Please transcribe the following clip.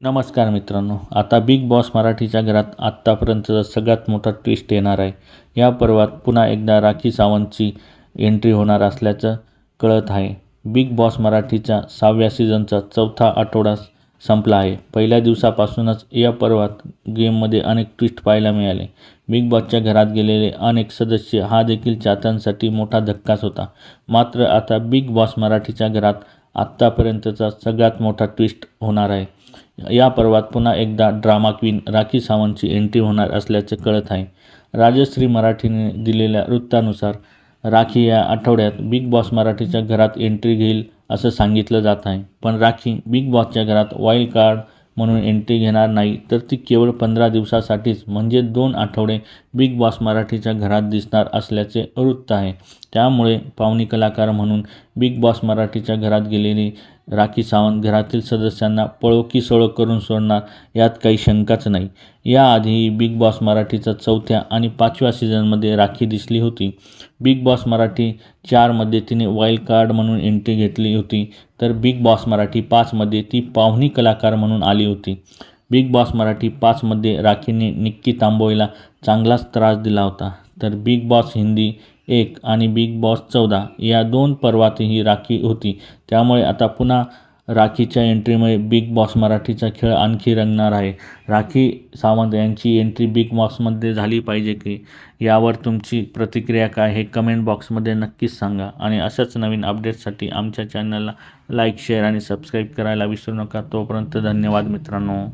नमस्कार मित्रांनो, आता बिग बॉस मराठीच्या घरात आत्तापर्यंतचा सगळ्यात मोठा ट्विस्ट येणार आहे. या पर्वात पुन्हा एकदा राखी सावंतची एंट्री होणार असल्याचं कळत आहे. बिग बॉस मराठीच्या 6व्या सीझनचा 4था आठवडा संपला आहे. पहिल्या दिवसापासूनच या पर्वात गेममध्ये अनेक ट्विस्ट पाहायला मिळाले. बिग बॉसच्या घरात गेलेले अनेक सदस्य हा देखील चाहत्यांसाठी मोठा धक्काच होता. मात्र आता बिग बॉस मराठीच्या घरात आत्तापर्यंतचा सगळ्यात मोठा ट्विस्ट होणार आहे. या पर्वात पुन्हा एकदा ड्रामा क्वीन राखी सावंतची एंट्री होणार असल्याचे कळत आहे. राजश्री मराठीने दिलेल्या वृत्तानुसार राखी या आठवड्यात बिग बॉस मराठीच्या घरात एंट्री घेईल असं सांगितलं जात आहे. पण राखी बिग बॉसच्या घरात वाईल्ड कार्ड म्हणून एंट्री घेणार नाही, तर ती केवळ 15 दिवसासाठीच म्हणजे 2 आठवडे बिग बॉस मराठीच्या घरात दिसणार असल्याचे वृत्त आहे. त्यामुळे पाहुणी कलाकार म्हणून बिग बॉस मराठीच्या घरात गेलेली राखी सावंत घरातील सदस्यांना पळो की सळो करून सोडणार यात काही शंकाच नाही. याआधीही बिग बॉस मराठीच्या 4थ्या आणि 5व्या सीझनमध्ये राखी दिसली होती. बिग बॉस मराठी 4मध्ये तिने वाईल्ड कार्ड म्हणून एंट्री घेतली होती, तर बिग बॉस मराठी 5मध्ये ती पाहुणी कलाकार म्हणून आली होती. बिग बॉस मराठी 5मध्ये राखीने निक्की तांबोळीला चांगलाच त्रास दिला होता, तर बिग बॉस हिंदी 1 आणि बिग बॉस 14 या 2 पर्वातही राखी होती. त्यामुळे आता पुन्हा राखीच्या एंट्रीमुळे बिग बॉस मराठीचा खेळ आणखी रंगणार आहे. राखी सावंत यांची एंट्री बिग बॉसमध्ये झाली पाहिजे की? यावर तुमची प्रतिक्रिया काय हे कमेंट बॉक्समध्ये नक्कीच सांगा. आणि अशाच नवीन अपडेट्ससाठी आमच्या चॅनलला लाईक, शेअर आणि सबस्क्राईब करायला विसरू नका. तोपर्यंत धन्यवाद मित्रांनो.